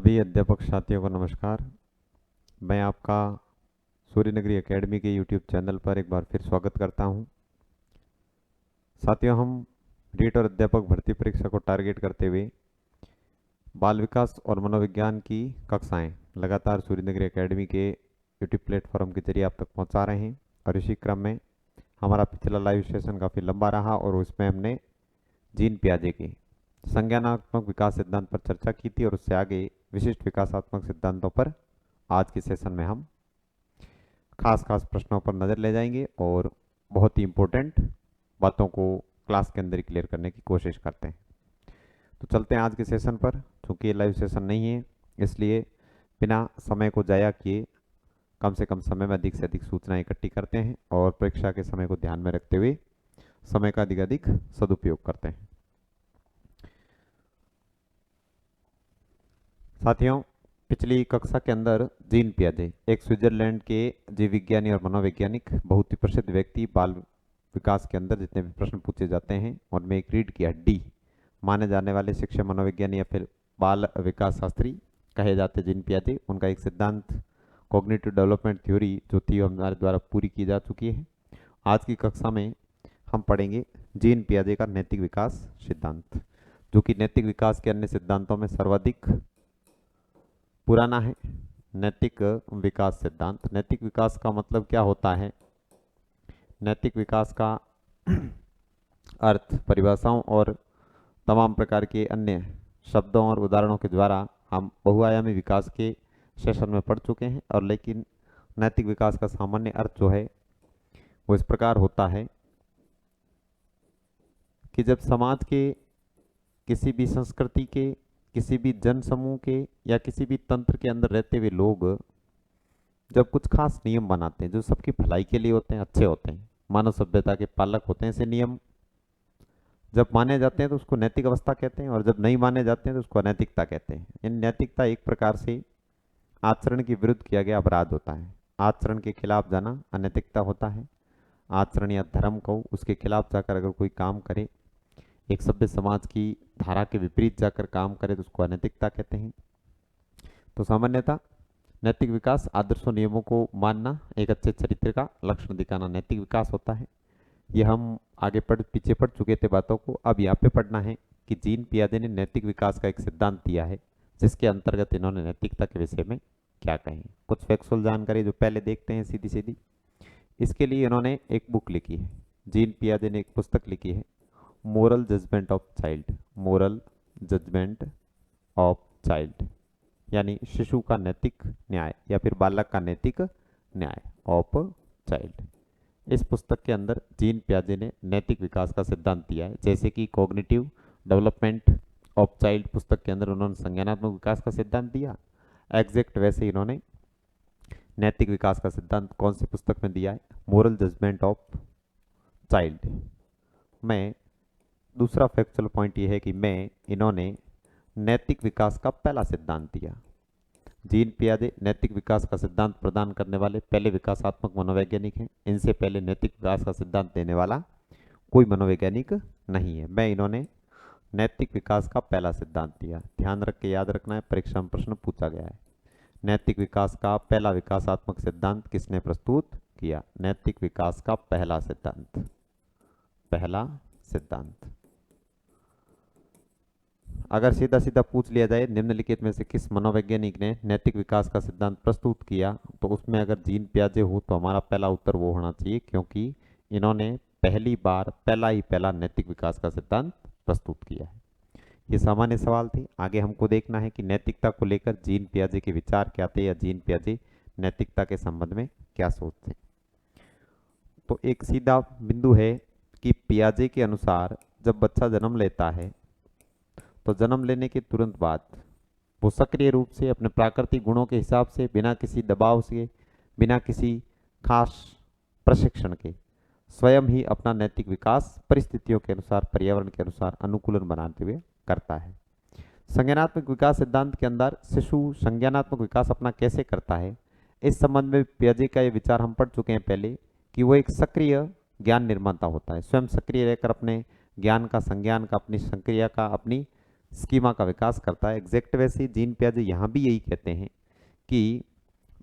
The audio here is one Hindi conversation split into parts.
सभी अध्यापक साथियों को नमस्कार। मैं आपका सूर्य नगरी एकेडमी के यूट्यूब चैनल पर एक बार फिर स्वागत करता हूं। साथियों, हम रीट और अध्यापक भर्ती परीक्षा को टारगेट करते हुए बाल विकास और मनोविज्ञान की कक्षाएं लगातार सूर्य नगरी एकेडमी के यूट्यूब प्लेटफॉर्म के जरिए आप तक पहुंचा रहे हैं। और इसी क्रम में हमारा पिछला लाइव सेशन काफ़ी लंबा रहा और उसमें हमने जीन पियाजे के संज्ञानात्मक विकास सिद्धांत पर चर्चा की थी और उससे आगे विशिष्ट विकासात्मक सिद्धांतों पर आज के सेशन में हम खास प्रश्नों पर नज़र ले जाएंगे और बहुत ही इम्पोर्टेंट बातों को क्लास के अंदर क्लियर करने की कोशिश करते हैं। तो चलते हैं आज के सेशन पर। चूँकि ये लाइव सेशन नहीं है, इसलिए बिना समय को ज़ाया किए कम से कम समय में अधिक से अधिक सूचनाएं इकट्ठी करते हैं और परीक्षा के समय को ध्यान में रखते हुए समय का अधिक सदुपयोग करते हैं। साथियों, पिछली कक्षा के अंदर जीन पियाजे एक स्विट्जरलैंड के जीव विज्ञानी और मनोवैज्ञानिक बहुत ही प्रसिद्ध व्यक्ति बाल विकास के अंदर जितने भी प्रश्न पूछे जाते हैं उनमें एक रीड किया डी माने जाने वाले शिक्षण मनोवैज्ञानी या फिर बाल विकास शास्त्री कहे जाते जीन पियाजे। उनका एक सिद्धांत कॉग्निटिव डेवलपमेंट थ्योरी जो थी हमारे द्वारा पूरी की जा चुकी है। आज की कक्षा में हम पढ़ेंगे जीन पियाजे का नैतिक विकास सिद्धांत, जो कि नैतिक विकास के अन्य सिद्धांतों में सर्वाधिक पुराना है। नैतिक विकास सिद्धांत, नैतिक विकास का मतलब क्या होता है, नैतिक विकास का अर्थ, परिभाषाओं और तमाम प्रकार के अन्य शब्दों और उदाहरणों के द्वारा हम बहुआयामी विकास के सेशन में पढ़ चुके हैं। और लेकिन नैतिक विकास का सामान्य अर्थ जो है वो इस प्रकार होता है कि जब समाज के किसी भी संस्कृति के, किसी भी जन समूह के या किसी भी तंत्र के अंदर रहते हुए लोग जब कुछ खास नियम बनाते हैं जो सबकी भलाई के लिए होते हैं, अच्छे होते हैं, मानव सभ्यता के पालक होते हैं, ऐसे नियम जब माने जाते हैं तो उसको नैतिक अवस्था कहते हैं और जब नहीं माने जाते हैं तो उसको अनैतिकता कहते हैं। इन नैतिकता एक प्रकार से आचरण के विरुद्ध किया गया अपराध होता है। आचरण के खिलाफ जाना अनैतिकता होता है। आचरण या धर्म को उसके खिलाफ जाकर अगर कोई काम करे, एक सभ्य समाज की धारा के विपरीत जाकर काम करे तो उसको अनैतिकता कहते हैं। तो सामान्यतः नैतिक विकास आदर्शों नियमों को मानना, एक अच्छे चरित्र का लक्षण दिखाना नैतिक विकास होता है। ये हम आगे पीछे पढ़ चुके थे बातों को। अब यहाँ पे पढ़ना है कि जीन पियाजे ने नैतिक विकास का एक सिद्धांत दिया है जिसके अंतर्गत इन्होंने नैतिकता के विषय में क्या कहें। कुछ फैक्चुअल जानकारी जो पहले देखते हैं सीधी सीधी। इसके लिए इन्होंने एक बुक लिखी है, जीन पियाजे ने एक पुस्तक लिखी है, moral judgement of child. Moral judgement of child यानी शिशु का नैतिक न्याय या फिर बालक का नैतिक न्याय ऑफ चाइल्ड। इस पुस्तक के अंदर जीन पियाजे ने नैतिक विकास का सिद्धांत दिया है। जैसे कि कॉग्निटिव डेवलपमेंट ऑफ चाइल्ड पुस्तक के अंदर उन्होंने संज्ञानात्मक विकास का सिद्धांत दिया, एग्जैक्ट वैसे ही इन्होंने नैतिक विकास का सिद्धांत कौन सी पुस्तक में दिया है, मोरल जजमेंट ऑफ चाइल्ड में। दूसरा फैक्चुअल पॉइंट ये है कि इन्होंने नैतिक विकास का पहला सिद्धांत दिया। जीन पियाजे नैतिक विकास का सिद्धांत प्रदान करने वाले पहले विकासात्मक मनोवैज्ञानिक हैं। इनसे पहले नैतिक विकास का सिद्धांत देने वाला कोई मनोवैज्ञानिक नहीं है। इन्होंने नैतिक विकास का पहला सिद्धांत दिया। ध्यान रख के याद रखना है, परीक्षा में प्रश्न पूछा गया है। नैतिक विकास का पहला विकासात्मक सिद्धांत किसने प्रस्तुत किया? नैतिक विकास का पहला सिद्धांत, पहला सिद्धांत। अगर सीधा सीधा पूछ लिया जाए निम्नलिखित में से किस मनोवैज्ञानिक ने नैतिक विकास का सिद्धांत प्रस्तुत किया, तो उसमें अगर जीन पियाजे हो तो हमारा पहला उत्तर वो होना चाहिए, क्योंकि इन्होंने पहली बार पहला नैतिक विकास का सिद्धांत प्रस्तुत किया है। ये सामान्य सवाल थे। आगे हमको देखना है कि नैतिकता को लेकर जीन पियाजे के विचार क्या थे या जीन पियाजे नैतिकता के संबंध में क्या सोचते। तो एक सीधा बिंदु है कि पियाजे के अनुसार जब बच्चा जन्म लेता है तो जन्म लेने के तुरंत बाद वो सक्रिय रूप से अपने प्राकृतिक गुणों के हिसाब से, बिना किसी दबाव से, बिना किसी खास प्रशिक्षण के स्वयं ही अपना नैतिक विकास परिस्थितियों के अनुसार, पर्यावरण के अनुसार अनुकूलन बनाते हुए करता है। संज्ञानात्मक विकास सिद्धांत के अंदर शिशु संज्ञानात्मक विकास अपना कैसे करता है, इस संबंध में पियाजे का ये विचार हम पढ़ चुके हैं पहले कि वो एक सक्रिय ज्ञान निर्माता होता है। स्वयं सक्रिय रहकर अपने ज्ञान का, संज्ञान का, अपनी संक्रिया का, अपनी स्कीमा का विकास करता है। एग्जैक्ट वैसे जीन पियाजे यहाँ भी यही कहते हैं कि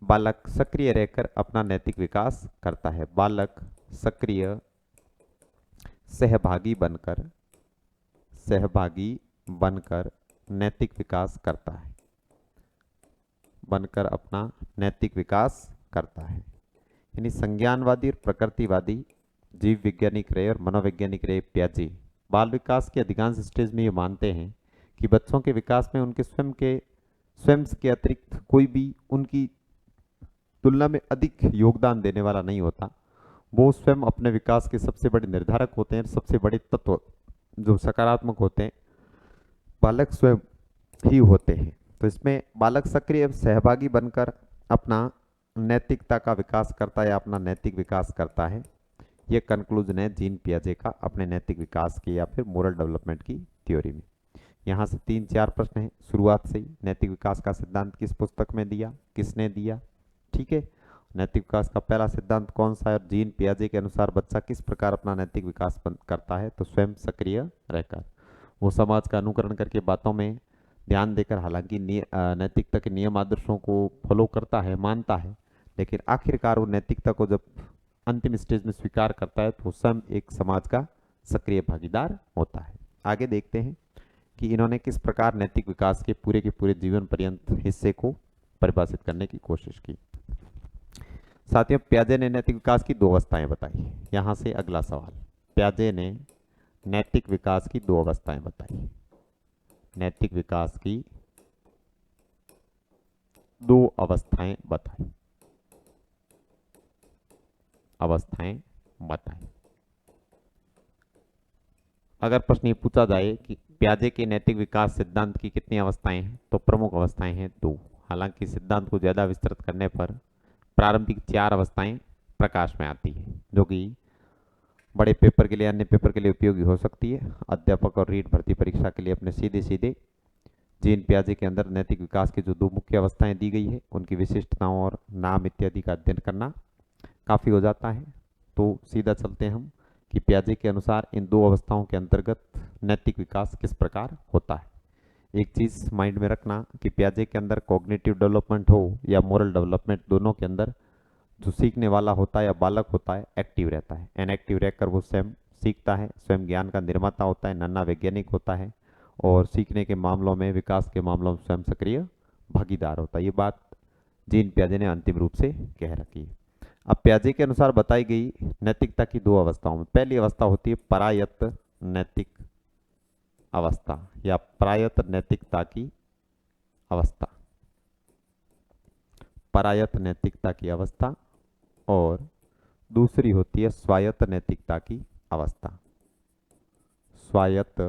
बालक सक्रिय रहकर अपना नैतिक विकास करता है। बालक सक्रिय सहभागी बनकर नैतिक विकास करता है, बनकर अपना नैतिक विकास करता है। यानी संज्ञानवादी और प्रकृतिवादी जीव वैज्ञानिक रहे और मनोवैज्ञानिक रहे पियाजे बाल विकास के अधिकांश स्टेज में ये मानते हैं कि बच्चों के विकास में उनके स्वयं के अतिरिक्त कोई भी उनकी तुलना में अधिक योगदान देने वाला नहीं होता। वो स्वयं अपने विकास के सबसे बड़े निर्धारक होते हैं। सबसे बड़े तत्व जो सकारात्मक होते हैं बालक स्वयं ही होते हैं। तो इसमें बालक सक्रिय सहभागी बनकर अपना नैतिकता का विकास करता है या अपना नैतिक विकास करता है। यह कंक्लूजन है जीन पियाजे का अपने नैतिक विकास की या फिर मोरल डेवलपमेंट की थ्योरी में। यहाँ से 3-4 प्रश्न हैं शुरुआत से ही। नैतिक विकास का सिद्धांत किस पुस्तक में दिया, किसने दिया, ठीक है। नैतिक विकास का पहला सिद्धांत कौन सा है और जीन पियाजे के अनुसार बच्चा किस प्रकार अपना नैतिक विकास करता है, तो स्वयं सक्रिय रहकर वो समाज का अनुकरण करके बातों में ध्यान देकर, हालांकि नैतिकता के नियम आदर्शों को फॉलो करता है, मानता है, लेकिन आखिरकार वो नैतिकता को जब अंतिम स्टेज में स्वीकार करता है तो स्वयं एक समाज का सक्रिय भागीदार होता है। आगे देखते हैं कि इन्होंने किस प्रकार नैतिक विकास के पूरे जीवन पर्यंत हिस्से को परिभाषित करने की कोशिश की। साथियों, पियाजे ने नैतिक विकास की 2 अवस्थाएं बताई। यहां से अगला सवाल, पियाजे ने नैतिक विकास की 2 अवस्थाएं बताई। नैतिक विकास की 2 अवस्थाएं बताई। अगर प्रश्न ये पूछा जाए कि पियाजे के नैतिक विकास सिद्धांत की कितनी अवस्थाएं हैं, तो प्रमुख अवस्थाएं हैं 2। हालांकि सिद्धांत को ज्यादा विस्तृत करने पर प्रारंभिक 4 अवस्थाएं प्रकाश में आती है, जो कि बड़े पेपर के लिए, अन्य पेपर के लिए उपयोगी हो सकती है। अध्यापक और रीट भर्ती परीक्षा के लिए अपने सीधे जीन पियाजे के अंदर नैतिक विकास की जो 2 मुख्य अवस्थाएं दी गई है उनकी विशिष्टताओं और नाम इत्यादि का अध्ययन करना काफी हो जाता है। तो सीधा चलते हैं हम कि पियाजे के अनुसार इन 2 अवस्थाओं के अंतर्गत नैतिक विकास किस प्रकार होता है। एक चीज माइंड में रखना कि पियाजे के अंदर कॉग्निटिव डेवलपमेंट हो या मोरल डेवलपमेंट, दोनों के अंदर जो सीखने वाला होता है या बालक होता है एक्टिव रहता है। इनएक्टिव रहकर वो स्वयं सीखता है, स्वयं ज्ञान का निर्माता होता है, नन्हा वैज्ञानिक होता है और सीखने के मामलों में, विकास के मामलों में स्वयं सक्रिय भागीदार होता है। ये बात जीन पियाजे ने अंतिम रूप से कह रखी है। अब पियाजे के अनुसार बताई गई नैतिकता की 2 अवस्थाओं में पहली अवस्था होती है परायत्त नैतिक अवस्था या परायत्त नैतिकता की अवस्था। परायत्त नैतिकता की अवस्था और दूसरी होती है स्वायत्त नैतिकता की अवस्था। स्वायत्त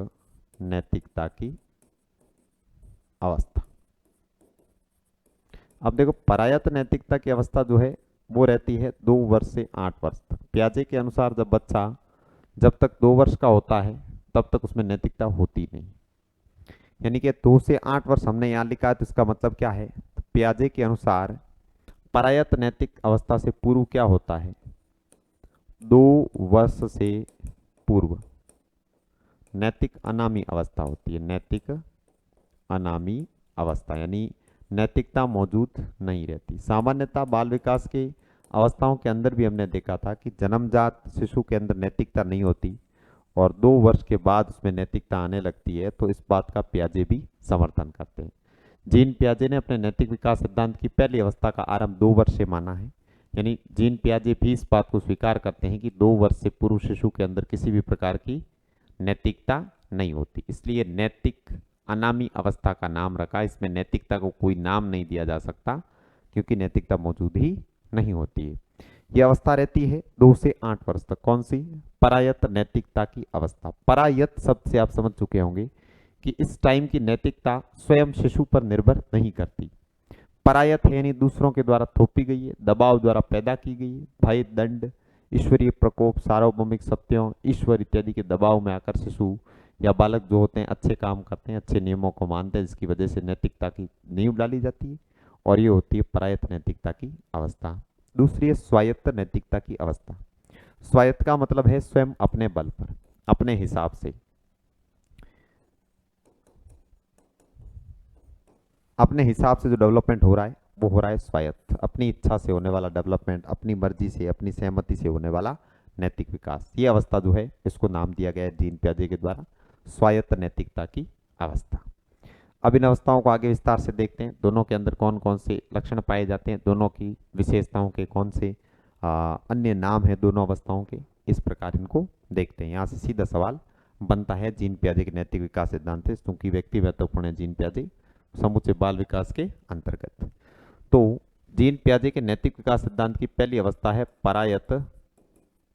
नैतिकता की अवस्था। अब देखो, परायत्त नैतिकता की अवस्था जो है वो रहती है 2 वर्ष से 8 वर्ष तक। पियाजे के अनुसार जब बच्चा जब तक 2 वर्ष का होता है तब तक उसमें नैतिकता होती नहीं। यानी कि 2 से 8 वर्ष हमने यहाँ लिखा है, तो इसका मतलब क्या है, तो पियाजे के अनुसार परायत्त नैतिक अवस्था से पूर्व क्या होता है, 2 वर्ष से पूर्व नैतिक अनामी अवस्था होती है। नैतिक अनामी अवस्था यानी नैतिकता मौजूद नहीं रहती। सामान्यतः बाल विकास के अवस्थाओं के अंदर भी हमने देखा था कि जन्मजात शिशु के अंदर नैतिकता नहीं होती और 2 वर्ष के बाद उसमें नैतिकता आने लगती है। तो इस बात का पियाजे भी समर्थन करते हैं। जीन पियाजे ने अपने नैतिक विकास सिद्धांत की पहली अवस्था का आरंभ 2 वर्ष से माना है। यानी जीन पियाजे भी इस बात को स्वीकार करते हैं कि 2 वर्ष से पूर्व शिशु के अंदर किसी भी प्रकार की नैतिकता नहीं होती, इसलिए नैतिक अनामी अवस्था का नाम रखा। इसमें नैतिकता को कोई नाम नहीं दिया जा सकता क्योंकि नैतिकता मौजूद ही नहीं होती है। यह अवस्था रहती है 2 से 8 वर्ष तक। कौन सी? परायत्त नैतिकता की अवस्था। परायत्त शब्द से आप समझ चुके होंगे कि इस टाइम की नैतिकता स्वयं शिशु पर निर्भर नहीं करती। परायत्त है यानी दूसरों के द्वारा थोपी गई है, दबाव द्वारा पैदा की गई है। भय, दंड, ईश्वरीय प्रकोप, सार्वभौमिक सत्यों, ईश्वर इत्यादि के दबाव में आकर शिशु या बालक जो होते हैं अच्छे काम करते हैं, अच्छे नियमों को मानते हैं, जिसकी वजह से नैतिकता की नींव डाली जाती है और ये होती है परायत्त नैतिकता की अवस्था। दूसरी है स्वायत्त नैतिकता की अवस्था। स्वायत्त का मतलब है स्वयं अपने बल पर, अपने हिसाब से। अपने हिसाब से जो डेवलपमेंट हो रहा है वो हो रहा है स्वायत्त, अपनी इच्छा से होने वाला डेवलपमेंट, अपनी मर्जी से अपनी सहमति से होने वाला नैतिक विकास। ये अवस्था जो है इसको नाम दिया गया है जीन पियाजे के द्वारा स्वायत्त नैतिकता की अवस्था। अब इन अवस्थाओं को आगे विस्तार से देखते हैं, दोनों के अंदर कौन कौन से लक्षण पाए जाते हैं, दोनों की विशेषताओं के कौन से अन्य नाम है दोनों अवस्थाओं के, इस प्रकार इनको देखते हैं। यहाँ से सीधा सवाल बनता है जीन पियाजे के नैतिक विकास सिद्धांत से, क्योंकि व्यक्ति महत्वपूर्ण है जीन पियाजे समूचे बाल विकास के अंतर्गत। तो जीन पियाजे के नैतिक विकास सिद्धांत की पहली अवस्था है परायत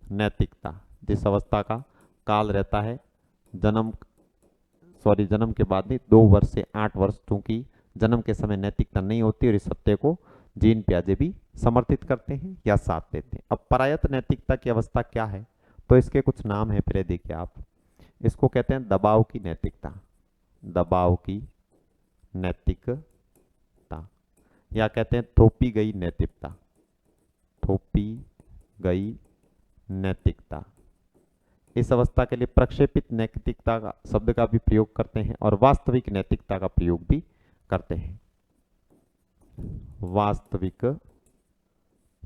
नैतिकता, जिस अवस्था का काल रहता है जन्म के बाद नहीं 2 वर्ष से 8 वर्ष, क्योंकि जन्म के समय नैतिकता नहीं होती और इस सत्य को जीन पियाजे भी समर्थित करते हैं या साथ देते हैं। अब परायत नैतिकता की अवस्था क्या है, तो इसके कुछ नाम है, पहले देखिए आप। इसको कहते हैं दबाव की नैतिकता, दबाव की नैतिकता, या कहते हैं थोपी गई नैतिकता, थोपी गई नैतिकता। इस अवस्था के लिए प्रक्षेपित नैतिकता का शब्द का भी प्रयोग करते हैं और वास्तविक नैतिकता का प्रयोग भी करते हैं। वास्तविक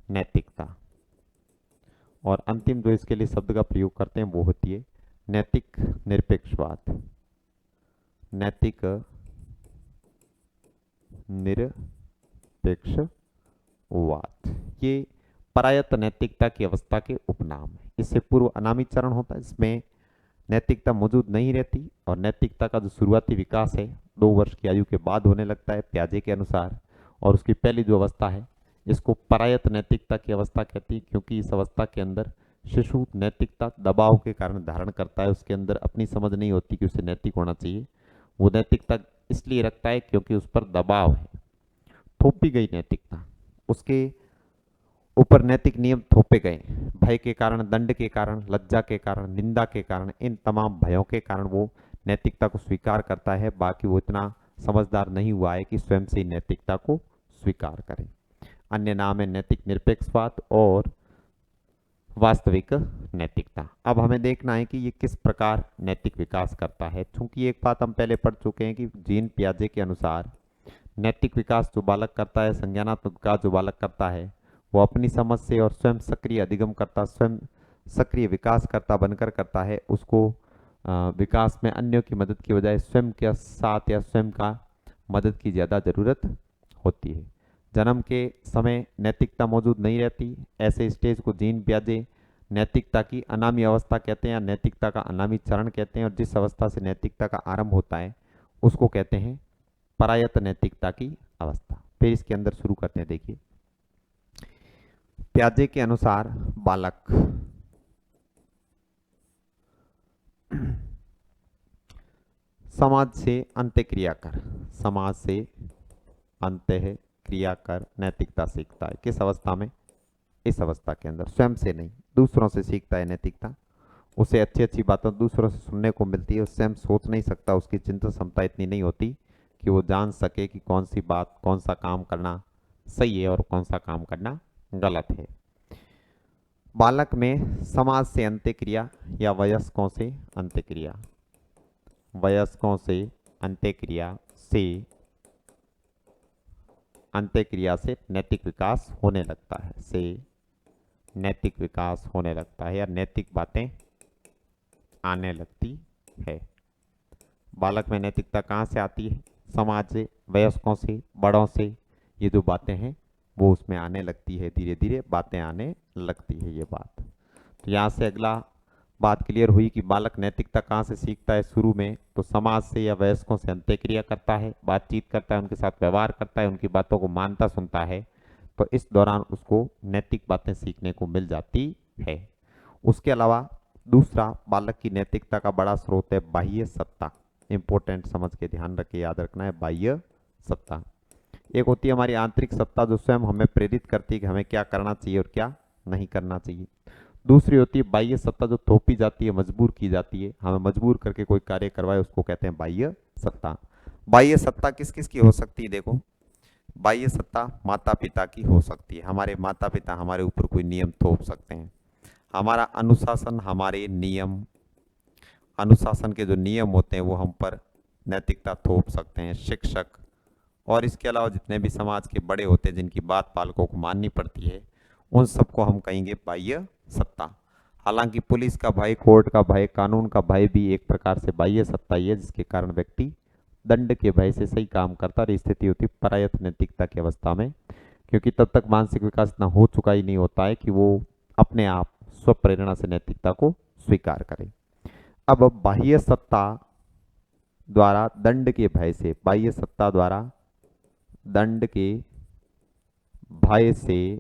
नैतिकता, और अंतिम जो इसके लिए शब्द का प्रयोग करते हैं वो होती है नैतिक निरपेक्षवाद, नैतिक निरपेक्षवाद। ये परायत नैतिकता की अवस्था के उपनाम है। इससे पूर्व अनामी चरण होता है, इसमें नैतिकता मौजूद नहीं रहती और नैतिकता का जो शुरुआती विकास है 2 वर्ष की आयु के बाद होने लगता है पियाजे के अनुसार, और उसकी पहली जो अवस्था है इसको परायत नैतिकता की अवस्था कहती है, क्योंकि इस अवस्था के अंदर शिशु नैतिकता दबाव के कारण धारण करता है, उसके अंदर अपनी समझ नहीं होती कि उसे नैतिक होना चाहिए, वो नैतिकता इसलिए रखता है क्योंकि उस पर दबाव है। थोपी गई नैतिकता, उसके ऊपर नैतिक नियम थोपे गए, भय के कारण, दंड के कारण, लज्जा के कारण, निंदा के कारण, इन तमाम भयों के कारण वो नैतिकता को स्वीकार करता है, बाकी वो इतना समझदार नहीं हुआ है कि स्वयं से नैतिकता को स्वीकार करे। अन्य नाम है नैतिक निरपेक्षवाद और वास्तविक नैतिकता। अब हमें देखना है कि ये किस प्रकार नैतिक विकास करता है, क्योंकि एक बात हम पहले पढ़ चुके हैं कि जीन पियाजे के अनुसार नैतिक विकास जो बालक करता है, संज्ञानात्मक विकास जो बालक करता है, वो अपनी समझ से और स्वयं सक्रिय अधिगम करता, स्वयं सक्रिय विकास करता बनकर करता है। उसको विकास में अन्यों की मदद की बजाय स्वयं के साथ या स्वयं का मदद की ज़्यादा ज़रूरत होती है। जन्म के समय नैतिकता मौजूद नहीं रहती, ऐसे स्टेज को जीन पियाजे नैतिकता की अनामी अवस्था कहते हैं या नैतिकता का अनामी चरण कहते हैं, और जिस अवस्था से नैतिकता का आरंभ होता है उसको कहते हैं परायत नैतिकता की अवस्था। फिर इसके अंदर शुरू करते हैं, देखिए पियाजे के अनुसार बालक समाज से अंत्यक्रिया कर, समाज से अंत्यक्रिया कर नैतिकता सीखता है। किस अवस्था में? इस अवस्था के अंदर स्वयं से नहीं, दूसरों से सीखता है नैतिकता। उसे अच्छी अच्छी बातें दूसरों से सुनने को मिलती है, स्वयं सोच नहीं सकता, उसकी चिंतन क्षमता इतनी नहीं होती कि वो जान सके कि कौन सी बात, कौन सा काम करना सही है और कौन सा काम करना गलत है। बालक में समाज से अंत्यक्रिया या वयस्कों से अंत्यक्रिया, वयस्कों से अंत्यक्रिया से नैतिक विकास होने लगता है, से नैतिक विकास होने लगता है या नैतिक बातें आने लगती है। बालक में नैतिकता कहाँ से आती है? समाज से, वयस्कों से, बड़ों से, ये जो बातें हैं वो उसमें आने लगती है, धीरे धीरे बातें आने लगती है ये बात। तो यहाँ से अगला बात क्लियर हुई कि बालक नैतिकता कहाँ से सीखता है शुरू में, तो समाज से या वयस्कों से अंत्यक्रिया करता है, बातचीत करता है, उनके साथ व्यवहार करता है, उनकी बातों को मानता सुनता है, तो इस दौरान उसको नैतिक बातें सीखने को मिल जाती है। उसके अलावा दूसरा बालक की नैतिकता का बड़ा स्रोत है बाह्य सत्ता। इंपॉर्टेंट समझ के ध्यान रखे, याद रखना है, बाह्य सत्ता। एक होती है हमारी आंतरिक सत्ता जो स्वयं हमें प्रेरित करती है कि हमें क्या करना चाहिए और क्या नहीं करना चाहिए। दूसरी होती है बाह्य सत्ता जो थोपी जाती है, मजबूर की जाती है, हमें मजबूर करके कोई कार्य करवाए, उसको कहते हैं बाह्य सत्ता। बाह्य सत्ता किस किस की हो सकती है? देखो, बाह्य सत्ता माता पिता की हो सकती है। हमारे माता पिता हमारे ऊपर कोई नियम थोप सकते हैं, हमारा अनुशासन, हमारे नियम, अनुशासन के जो नियम होते हैं वो हम पर नैतिकता थोप सकते हैं। शिक्षक और इसके अलावा जितने भी समाज के बड़े होते हैं जिनकी बात पालकों को माननी पड़ती है, उन सबको हम कहेंगे बाह्य सत्ता। हालांकि पुलिस का भय, कोर्ट का भय, कानून का भय भी एक प्रकार से बाह्य सत्ता ही है, जिसके कारण व्यक्ति दंड के भय से सही काम करता और स्थिति होती परायत नैतिकता की अवस्था में, क्योंकि तब तक मानसिक विकास इतना हो चुका ही नहीं होता है कि वो अपने आप स्वप्रेरणा से नैतिकता को स्वीकार करे। अब बाह्य सत्ता द्वारा दंड के भय से, बाह्य सत्ता द्वारा दंड के भय से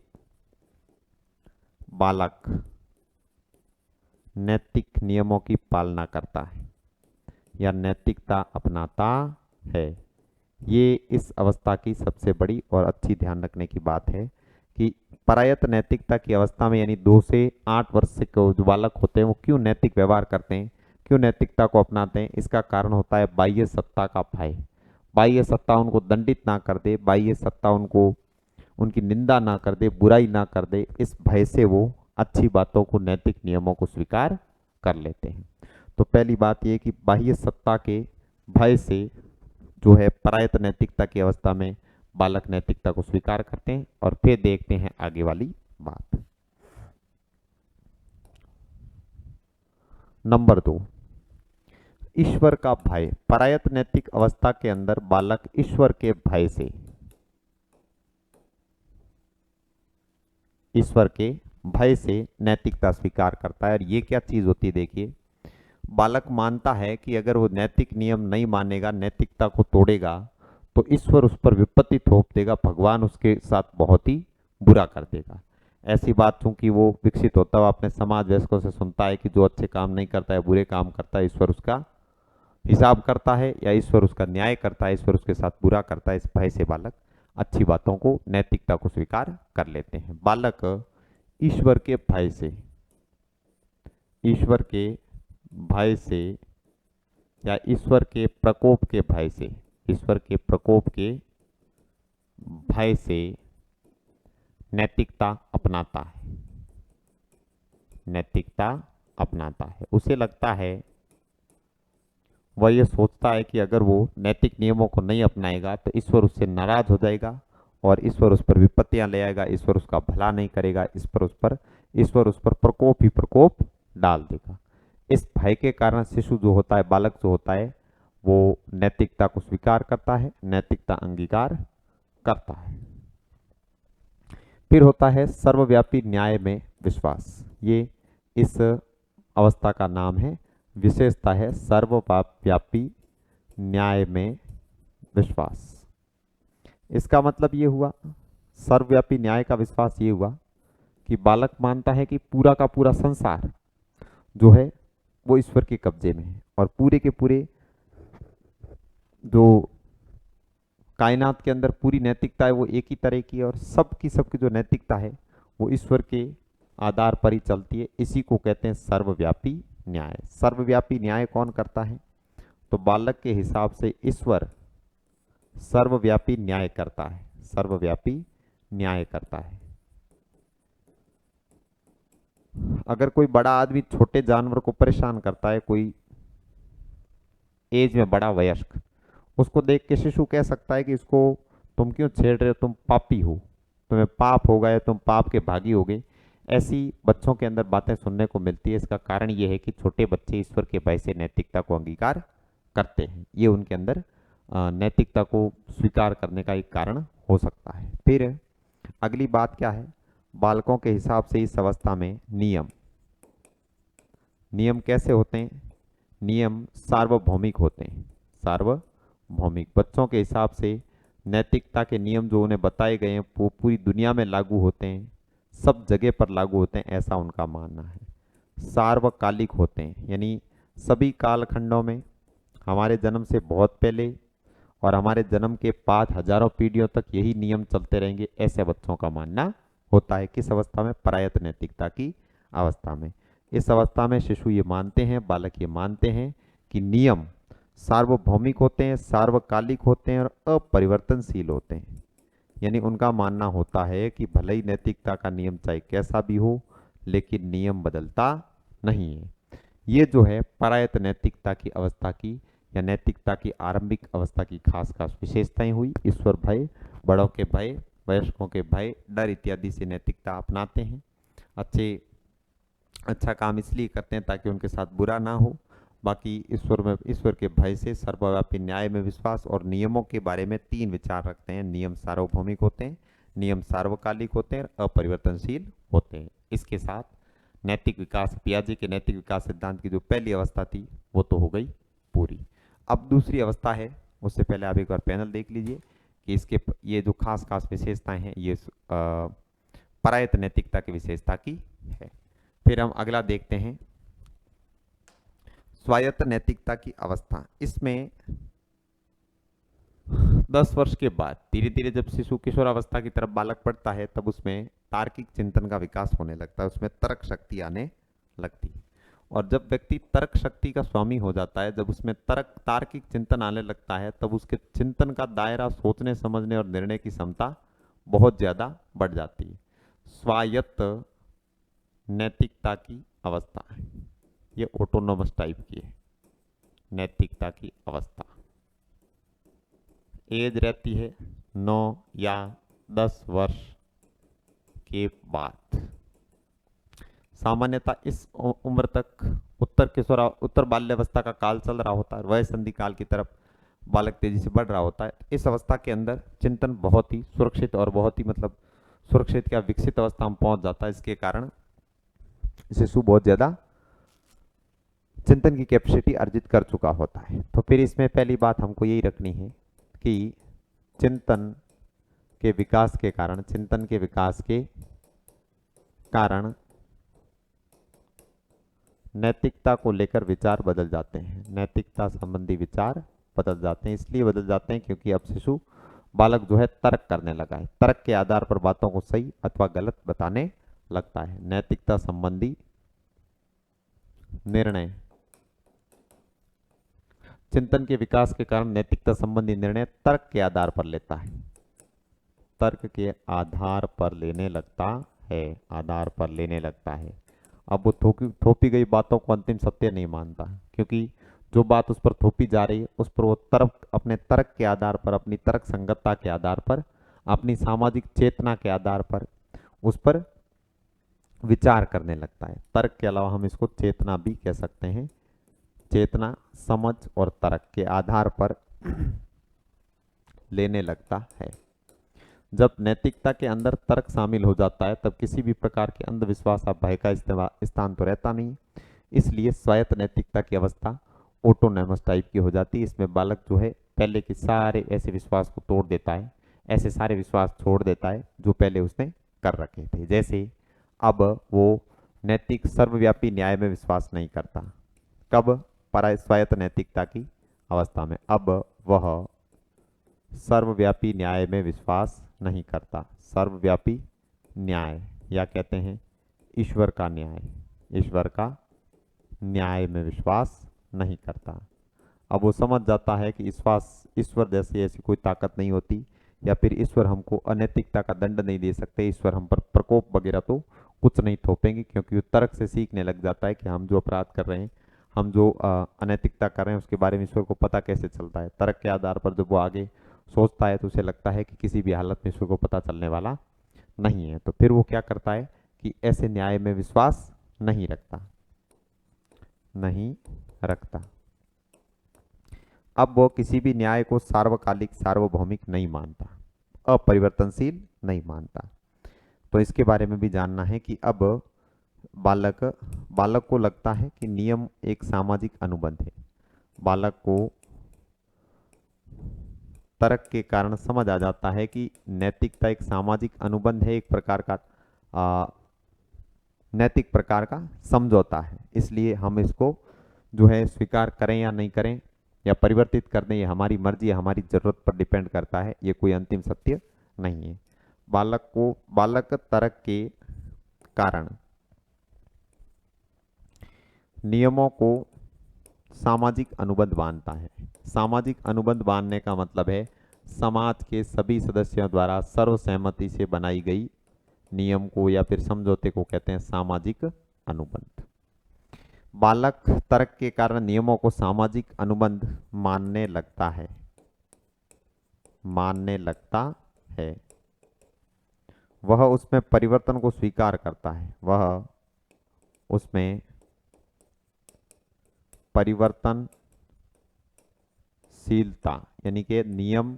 बालक नैतिक नियमों की पालना करता है या नैतिकता अपनाता है। ये इस अवस्था की सबसे बड़ी और अच्छी ध्यान रखने की बात है कि परायत नैतिकता की अवस्था में, यानी 2 से 8 वर्ष से जो बालक होते हैं वो क्यों नैतिक व्यवहार करते हैं, क्यों नैतिकता को अपनाते हैं। इसका कारण होता है बाह्य सत्ता का भय। बाह्य सत्ता उनको दंडित ना कर दे, बाह्य सत्ता उनको उनकी निंदा ना कर दे, बुराई ना कर दे, इस भय से वो अच्छी बातों को, नैतिक नियमों को स्वीकार कर लेते हैं। तो पहली बात यह कि बाह्य सत्ता के भय से जो है परायत नैतिकता की अवस्था में बालक नैतिकता को स्वीकार करते हैं। और फिर देखते हैं आगे वाली बात। नंबर 2, ईश्वर का भय। परायत नैतिक अवस्था के अंदर बालक ईश्वर के भय से, ईश्वर के भय से नैतिकता स्वीकार करता है। और ये क्या चीज होती है, देखिए, बालक मानता है कि अगर वो नैतिक नियम नहीं मानेगा, नैतिकता को तोड़ेगा, तो ईश्वर उस पर विपत्ति थोप देगा, भगवान उसके साथ बहुत ही बुरा कर देगा। ऐसी बात चूंकि वो विकसित होता हुआ अपने समाज वयस्कों से सुनता है कि जो अच्छे काम नहीं करता है, बुरे काम करता है, ईश्वर उसका हिसाब करता है या ईश्वर उसका न्याय करता है, ईश्वर उसके साथ बुरा करता है। इस भय से बालक अच्छी बातों को, नैतिकता को स्वीकार कर लेते हैं। बालक ईश्वर के भय से, ईश्वर के भय से या ईश्वर के प्रकोप के भय से, ईश्वर के प्रकोप के भय से नैतिकता अपनाता है, नैतिकता अपनाता है। उसे लगता है, वह यह सोचता है कि अगर वो नैतिक नियमों को नहीं अपनाएगा तो ईश्वर उससे नाराज हो जाएगा और ईश्वर उस पर विपत्तियां ले आएगा, ईश्वर उसका भला नहीं करेगा, ईश्वर उस पर प्रकोप ही प्रकोप डाल देगा। इस भय के कारण शिशु जो होता है, बालक जो होता है, वो नैतिकता को स्वीकार करता है, नैतिकता अंगीकार करता है। फिर होता है सर्वव्यापी न्याय में विश्वास। ये इस अवस्था का नाम है, विशेषता है सर्वव्यापी न्याय में विश्वास। इसका मतलब ये हुआ, सर्वव्यापी न्याय का विश्वास ये हुआ कि बालक मानता है कि पूरा का पूरा संसार जो है वो ईश्वर के कब्जे में है और पूरे के पूरे जो कायनात के अंदर पूरी नैतिकता है वो एक ही तरह की है और सबकी जो नैतिकता है वो ईश्वर के आधार पर ही चलती है। इसी को कहते हैं सर्वव्यापी न्याय। सर्वव्यापी न्याय कौन करता है? तो बालक के हिसाब से ईश्वर सर्वव्यापी न्याय करता है, सर्वव्यापी न्याय करता है। अगर कोई बड़ा आदमी छोटे जानवर को परेशान करता है, कोई एज में बड़ा वयस्क, उसको देख के शिशु कह सकता है कि इसको तुम क्यों छेड़ रहे हो, तुम पापी हो, तुम्हें पाप हो गया, तुम पाप के भागी हो गए। ऐसी बच्चों के अंदर बातें सुनने को मिलती है। इसका कारण ये है कि छोटे बच्चे ईश्वर के भय से नैतिकता को अंगीकार करते हैं। ये उनके अंदर नैतिकता को स्वीकार करने का एक कारण हो सकता है। फिर अगली बात क्या है? बालकों के हिसाब से इस अवस्था में नियम कैसे होते हैं? नियम सार्वभौमिक होते हैं। सार्वभौमिक बच्चों के हिसाब से नैतिकता के नियम जो उन्हें बताए गए हैं वो पूरी दुनिया में लागू होते हैं, सब जगह पर लागू होते हैं, ऐसा उनका मानना है। सार्वकालिक होते हैं, यानी सभी कालखंडों में, हमारे जन्म से बहुत पहले और हमारे जन्म के बाद हजारों पीढ़ियों तक यही नियम चलते रहेंगे, ऐसे बच्चों का मानना होता है। किस अवस्था में? परायत नैतिकता की अवस्था में। इस अवस्था में शिशु ये मानते हैं, बालक ये मानते हैं कि नियम सार्वभौमिक होते हैं, सार्वकालिक होते हैं और अपरिवर्तनशील होते हैं। यानी उनका मानना होता है कि भले ही नैतिकता का नियम चाहे कैसा भी हो, लेकिन नियम बदलता नहीं है। ये जो है परायत नैतिकता की अवस्था की या नैतिकता की आरंभिक अवस्था की खास खास विशेषताएं हुई। ईश्वर भय, बड़ों के भय, वयस्कों के भय, डर इत्यादि से नैतिकता अपनाते हैं। अच्छा काम इसलिए करते हैं ताकि उनके साथ बुरा ना हो। बाकी ईश्वर के भय से, सर्वव्यापी न्याय में विश्वास और नियमों के बारे में 3 विचार रखते हैं। नियम सार्वभौमिक होते हैं, नियम सार्वकालिक होते हैं, अपरिवर्तनशील होते हैं। इसके साथ नैतिक विकास, पियाजे के नैतिक विकास सिद्धांत की जो पहली अवस्था थी वो तो हो गई पूरी। अब दूसरी अवस्था है, उससे पहले आप एक बार पैनल देख लीजिए कि इसके ये जो खास खास विशेषताएं हैं ये परायत नैतिकता की विशेषता की है। फिर हम अगला देखते हैं स्वायत्त नैतिकता की अवस्था। इसमें 10 वर्ष के बाद धीरे धीरे जब शिशु किशोर अवस्था की तरफ बालक बढ़ता है तब उसमें तार्किक चिंतन का विकास होने लगता है, उसमें तर्क शक्ति आने लगती है। और जब व्यक्ति तर्क शक्ति का स्वामी हो जाता है, जब उसमें तार्किक चिंतन आने लगता है, तब उसके चिंतन का दायरा, सोचने समझने और निर्णय की क्षमता बहुत ज्यादा बढ़ जाती है। स्वायत्त नैतिकता की अवस्था, ये ऑटोनोमस टाइप की है नैतिकता की अवस्था। एज रहती है 9 या 10 वर्ष के बाद। सामान्यतः इस उम्र तक उत्तर बाल्यावस्था का काल चल रहा होता है, वह संधि काल की तरफ बालक तेजी से बढ़ रहा होता है। इस अवस्था के अंदर चिंतन बहुत ही सुरक्षित और बहुत ही सुरक्षित या विकसित अवस्था में पहुंच जाता है। इसके कारण शिशु बहुत ज्यादा चिंतन की कैपेसिटी अर्जित कर चुका होता है। तो फिर इसमें पहली बात हमको यही रखनी है कि चिंतन के विकास के कारण नैतिकता को लेकर विचार बदल जाते हैं, नैतिकता संबंधी विचार बदल जाते हैं। इसलिए बदल जाते हैं क्योंकि अब शिशु बालक जो है तर्क करने लगा है, तर्क के आधार पर बातों को सही अथवा गलत बताने लगता है। नैतिकता संबंधी निर्णय, चिंतन के विकास के कारण नैतिकता संबंधी निर्णय तर्क के आधार पर लेता है, तर्क के आधार पर लेने लगता है। अब वो थोपी गई बातों को अंतिम सत्य नहीं मानता, क्योंकि जो बात उस पर थोपी जा रही है उस पर वो अपने तर्क के आधार पर, अपनी तर्क संगतता के आधार पर, अपनी सामाजिक चेतना के आधार पर उस पर विचार करने लगता है। तर्क के अलावा हम इसको चेतना भी कह सकते हैं। चेतना, समझ और तर्क के आधार पर लेने लगता है। जब नैतिकता के अंदर तर्क शामिल हो जाता है तब किसी भी प्रकार के अंधविश्वास या भय का स्थान तो रहता नहीं। इसलिए स्वायत्त नैतिकता की अवस्था ऑटोनोमस टाइप की हो जाती है। इसमें बालक जो है पहले के सारे ऐसे विश्वास को तोड़ देता है, ऐसे सारे विश्वास छोड़ देता है जो पहले उसने कर रखे थे। जैसे अब वो नैतिक सर्वव्यापी न्याय में विश्वास नहीं करता। कब? स्वायत्त नैतिकता की अवस्था में अब वह सर्वव्यापी न्याय में विश्वास नहीं करता। सर्वव्यापी न्याय या कहते हैं ईश्वर का न्याय, ईश्वर का न्याय में विश्वास नहीं करता। अब वो समझ जाता है कि ईश्वर जैसी ऐसी कोई ताकत नहीं होती, या फिर ईश्वर हमको अनैतिकता का दंड नहीं दे सकते, ईश्वर हम पर प्रकोप वगैरह तो कुछ नहीं थोपेंगे, क्योंकि वो तर्क से सीखने लग जाता है कि हम जो अपराध कर रहे हैं, हम जो अनैतिकता कर रहे हैं उसके बारे में ईश्वर को पता कैसे चलता है। तर्क के आधार पर जब वो आगे सोचता है तो उसे लगता है कि किसी भी हालत में ईश्वर को पता चलने वाला नहीं है। तो फिर वो क्या करता है कि ऐसे न्याय में विश्वास नहीं रखता। अब वो किसी भी न्याय को सार्वकालिक, सार्वभौमिक नहीं मानता, अपरिवर्तनशील नहीं मानता। तो इसके बारे में भी जानना है कि अब बालक को लगता है कि नियम एक सामाजिक अनुबंध है। बालक को तर्क के कारण समझ आ जाता है कि नैतिकता एक सामाजिक अनुबंध है, एक प्रकार का नैतिक प्रकार का समझौता है। इसलिए हम इसको जो है स्वीकार करें या नहीं करें या परिवर्तित कर दें, ये हमारी मर्जी या हमारी जरूरत पर डिपेंड करता है, ये कोई अंतिम सत्य नहीं है। बालक तर्क के कारण नियमों को सामाजिक अनुबंध बांधता है। सामाजिक अनुबंध बांधने का मतलब है समाज के सभी सदस्यों द्वारा सर्वसहमति से बनाई गई नियम को या फिर समझौते को कहते हैं सामाजिक अनुबंध। बालक तर्क के कारण नियमों को सामाजिक अनुबंध मानने लगता है, मानने लगता है। वह उसमें परिवर्तन को स्वीकार करता है, वह उसमें परिवर्तनशीलता, यानी कि नियम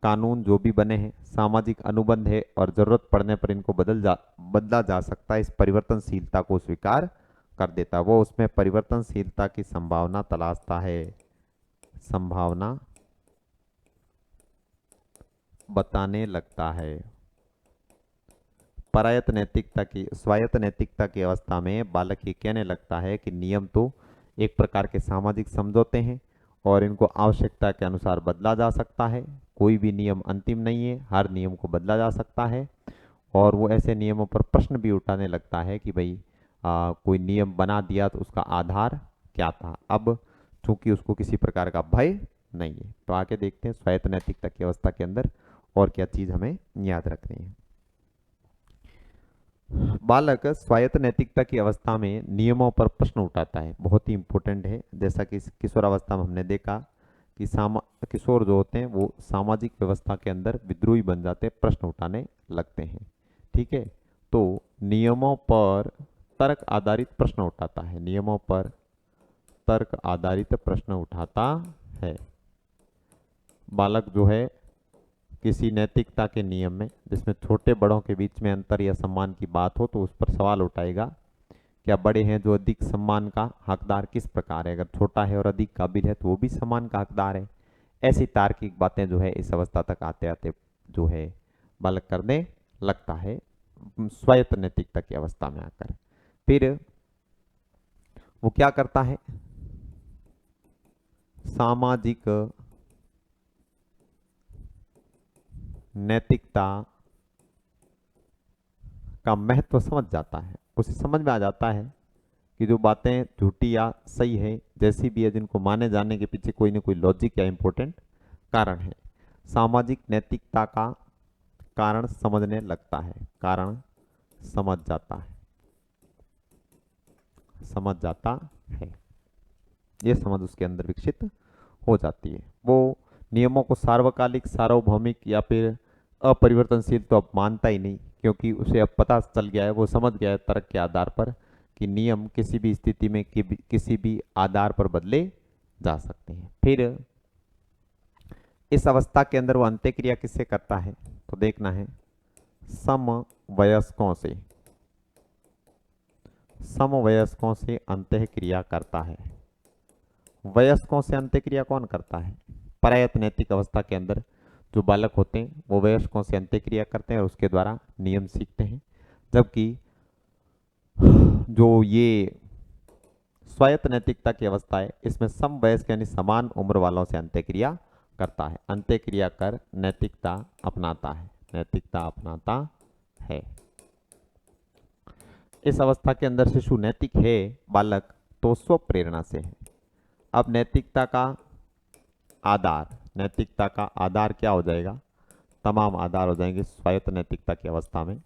कानून जो भी बने हैं सामाजिक अनुबंध है और जरूरत पड़ने पर इनको बदला जा सकता है, इस परिवर्तनशीलता को स्वीकार कर देता है। वो उसमें परिवर्तनशीलता की संभावना तलाशता है, संभावना बताने लगता है। परायत नैतिकता की स्वायत्त नैतिकता की अवस्था में बालक ये कहने लगता है कि नियम तो एक प्रकार के सामाजिक समझौते हैं और इनको आवश्यकता के अनुसार बदला जा सकता है, कोई भी नियम अंतिम नहीं है, हर नियम को बदला जा सकता है। और वो ऐसे नियमों पर प्रश्न भी उठाने लगता है कि भाई कोई नियम बना दिया तो उसका आधार क्या था। अब चूंकि उसको किसी प्रकार का भय नहीं है, तो आगे देखते हैं स्वायत्त नैतिकता की अवस्था के अंदर और क्या चीज हमें याद रखनी है। बालक स्वायत्त नैतिकता की अवस्था में नियमों पर प्रश्न उठाता है, बहुत ही इंपॉर्टेंट है। जैसा कि किशोरावस्था में हमने देखा कि किशोर जो होते हैं वो सामाजिक व्यवस्था के अंदर विद्रोही बन जाते हैं, प्रश्न उठाने लगते हैं। ठीक है, तो नियमों पर तर्क आधारित प्रश्न उठाता है, नियमों पर तर्क आधारित प्रश्न उठाता है। बालक जो है किसी नैतिकता के नियम में जिसमें छोटे बड़ों के बीच में अंतर या सम्मान की बात हो तो उस पर सवाल उठाएगा, क्या बड़े हैं जो अधिक सम्मान का हकदार किस प्रकार है, अगर छोटा है और अधिक काबिल है तो वो भी सम्मान का हकदार है। ऐसी तार्किक बातें जो है इस अवस्था तक आते आते जो है बालक करने लगता है स्वायत्त नैतिकता की अवस्था में आकर। फिर वो क्या करता है, सामाजिक नैतिकता का महत्व समझ जाता है, उसे समझ में आ जाता है कि जो बातें झूठी या सही है जैसी भी है, जिनको माने जाने के पीछे कोई ना कोई लॉजिक या इंपॉर्टेंट कारण है। सामाजिक नैतिकता का कारण समझने लगता है, कारण समझ जाता है, समझ जाता है, ये समझ उसके अंदर विकसित हो जाती है। वो नियमों को सार्वकालिक सार्वभौमिक या फिर अपरिवर्तनशील तो अब मानता ही नहीं, क्योंकि उसे अब पता चल गया है, वो समझ गया है तर्क के आधार पर कि नियम किसी भी स्थिति में किसी भी आधार पर बदले जा सकते हैं। फिर इस अवस्था के अंदर वो अंत्यक्रिया किससे करता है, तो देखना है समवयस्कों से, समवयस्कों से अंत्यक्रिया करता है। वयस्कों से अंत्यक्रिया कौन करता है, परायत नैतिक अवस्था के अंदर जो बालक होते हैं वो वयस्कों से अंत्यक्रिया करते हैं और उसके द्वारा नियम सीखते हैं। जबकि जो ये स्वायत्त नैतिकता की अवस्था है इसमें समवयस्क यानी समान उम्र वालों से अंत्यक्रिया करता है, अंत्यक्रिया कर नैतिकता अपनाता है, नैतिकता अपनाता है। इस अवस्था के अंदर शिशु नैतिक है बालक तो स्व प्रेरणा से है। अब नैतिकता का आधार, नैतिकता का आधार क्या हो जाएगा, तमाम आधार हो जाएंगे स्वायत्त नैतिकता की अवस्था में।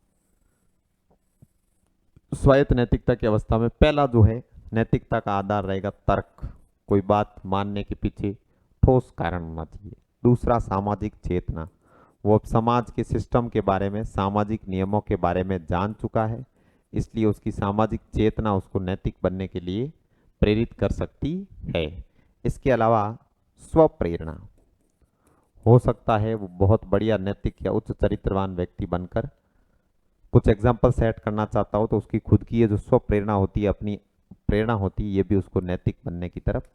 स्वायत्त नैतिकता की अवस्था में पहला जो है नैतिकता का आधार रहेगा तर्क, कोई बात मानने के पीछे ठोस कारण होना चाहिए। दूसरा सामाजिक चेतना, वो अब समाज के सिस्टम के बारे में सामाजिक नियमों के बारे में जान चुका है, इसलिए उसकी सामाजिक चेतना उसको नैतिक बनने के लिए प्रेरित कर सकती है। इसके अलावा स्व प्रेरणा, हो सकता है वो बहुत बढ़िया नैतिक या उच्च चरित्रवान व्यक्ति बनकर कुछ एग्जाम्पल सेट करना चाहता हो तो उसकी खुद की ये जो स्व प्रेरणा होती है, अपनी प्रेरणा होती है, ये भी उसको नैतिक बनने की तरफ